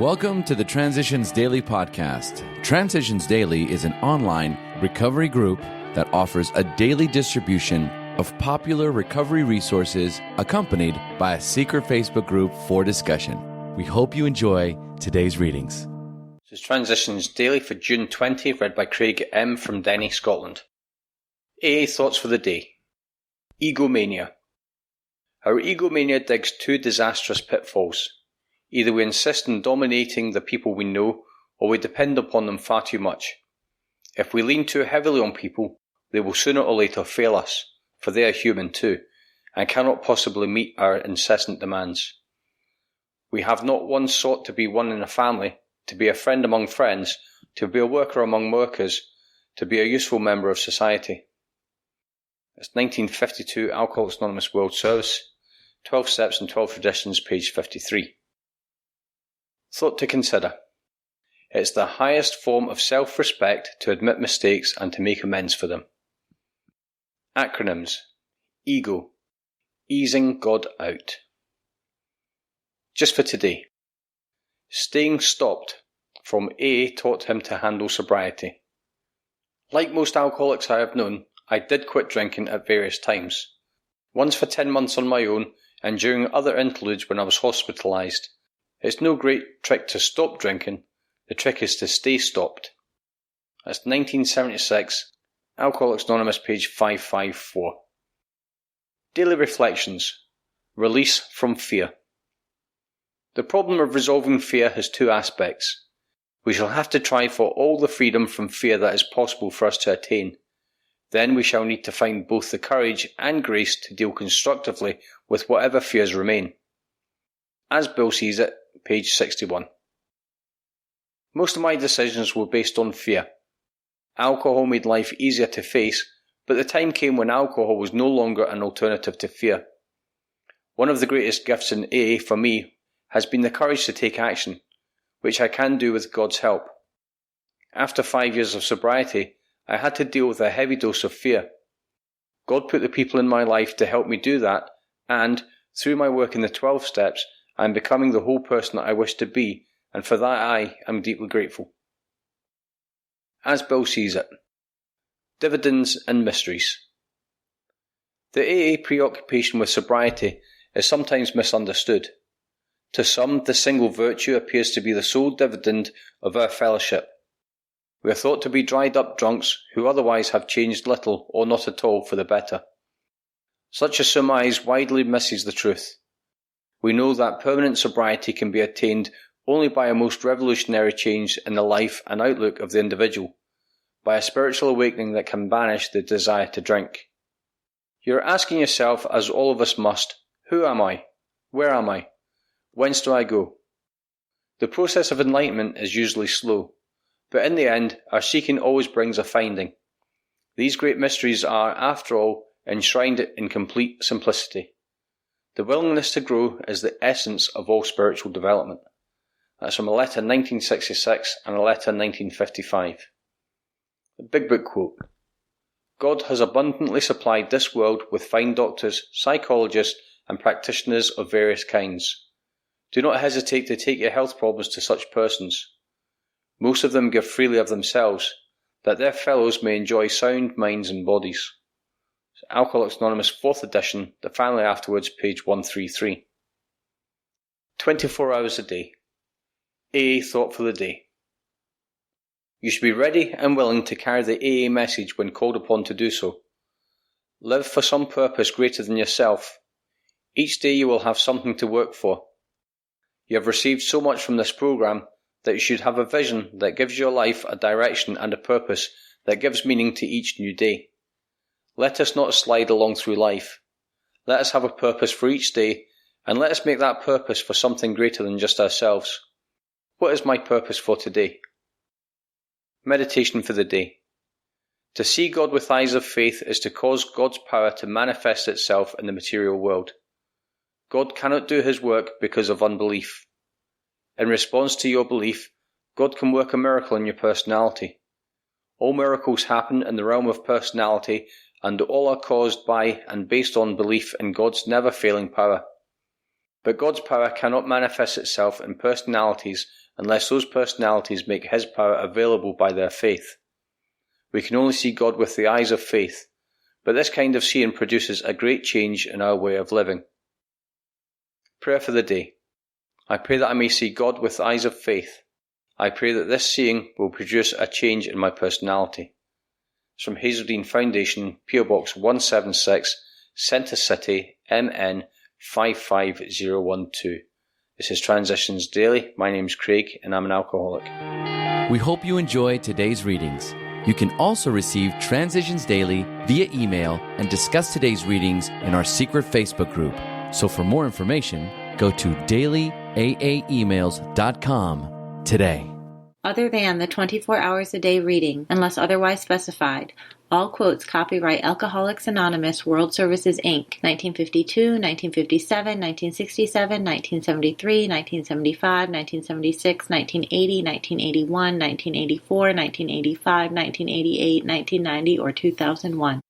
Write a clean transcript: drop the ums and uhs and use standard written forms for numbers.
Welcome to the Transitions Daily podcast. Transitions Daily is an online recovery group that offers a daily distribution of popular recovery resources accompanied by a secret Facebook group for discussion. We hope you enjoy today's readings. This is Transitions Daily for June 20, read by Craig M. from Denny, Scotland. AA Thoughts for the Day. Egomania. Our egomania digs two disastrous pitfalls. Either we insist on dominating the people we know, or we depend upon them far too much. If we lean too heavily on people, they will sooner or later fail us, for they are human too, and cannot possibly meet our incessant demands. We have not once sought to be one in a family, to be a friend among friends, to be a worker among workers, to be a useful member of society. It's 1952 Alcoholics Anonymous World Service, 12 Steps and 12 Traditions, page 53. Thought to consider. It's the highest form of self-respect to admit mistakes and to make amends for them. Acronyms. Ego. Easing God out. Just for today. Staying stopped. From AA taught him to handle sobriety. Like most alcoholics I have known, I did quit drinking at various times. Once for 10 months on my own, and during other interludes when I was hospitalised. It's no great trick to stop drinking, the trick is to stay stopped. That's 1976, Alcoholics Anonymous, page 554. Daily Reflections. Release from fear. The problem of resolving fear has two aspects. We shall have to try for all the freedom from fear that is possible for us to attain. Then we shall need to find both the courage and grace to deal constructively with whatever fears remain. As Bill sees it, page 61. Most of my decisions were based on fear. Alcohol made life easier to face, but the time came when alcohol was no longer an alternative to fear. One of the greatest gifts in AA for me has been the courage to take action, which I can do with God's help. After 5 years of sobriety, I had to deal with a heavy dose of fear. God put the people in my life to help me do that, and, through my work in the 12 steps, I am becoming the whole person that I wish to be, and for that I am deeply grateful. As Bill sees it. Dividends and mysteries. The AA preoccupation with sobriety is sometimes misunderstood. To some, the single virtue appears to be the sole dividend of our fellowship. We are thought to be dried-up drunks who otherwise have changed little or not at all for the better. Such a surmise widely misses the truth. We know that permanent sobriety can be attained only by a most revolutionary change in the life and outlook of the individual, by a spiritual awakening that can banish the desire to drink. You are asking yourself, as all of us must, who am I? Where am I? Whence do I go? The process of enlightenment is usually slow, but in the end, our seeking always brings a finding. These great mysteries are, after all, enshrined in complete simplicity. The willingness to grow is the essence of all spiritual development. That's from a letter 1966 and a letter 1955. The Big Book quote. God has abundantly supplied this world with fine doctors, psychologists, and practitioners of various kinds. Do not hesitate to take your health problems to such persons. Most of them give freely of themselves, that their fellows may enjoy sound minds and bodies. Alcoholics Anonymous 4th edition, the family afterwards, page 133. 24 hours a day. AA Thought for the Day. You should be ready and willing to carry the AA message when called upon to do so. Live for some purpose greater than yourself. Each day you will have something to work for. You have received so much from this program that you should have a vision that gives your life a direction and a purpose that gives meaning to each new day. Let us not slide along through life. Let us have a purpose for each day, and let us make that purpose for something greater than just ourselves. What is my purpose for today? Meditation for the day. To see God with eyes of faith is to cause God's power to manifest itself in the material world. God cannot do his work because of unbelief. In response to your belief, God can work a miracle in your personality. All miracles happen in the realm of personality, and all are caused by and based on belief in God's never-failing power. But God's power cannot manifest itself in personalities unless those personalities make His power available by their faith. We can only see God with the eyes of faith, but this kind of seeing produces a great change in our way of living. Prayer for the day. I pray that I may see God with the eyes of faith. I pray that this seeing will produce a change in my personality. It's from Hazeldean Foundation, PO Box 176, Centre City, MN 55012. This is Transitions Daily. My name's Craig and I'm an alcoholic. We hope you enjoyed today's readings. You can also receive Transitions Daily via email and discuss today's readings in our secret Facebook group. So for more information, go to dailyaaemails.com today. Other than the 24 hours a day reading, unless otherwise specified, all quotes copyright Alcoholics Anonymous World Services, Inc., 1952, 1957, 1967, 1973, 1975, 1976, 1980, 1981, 1984, 1985, 1988, 1990, or 2001.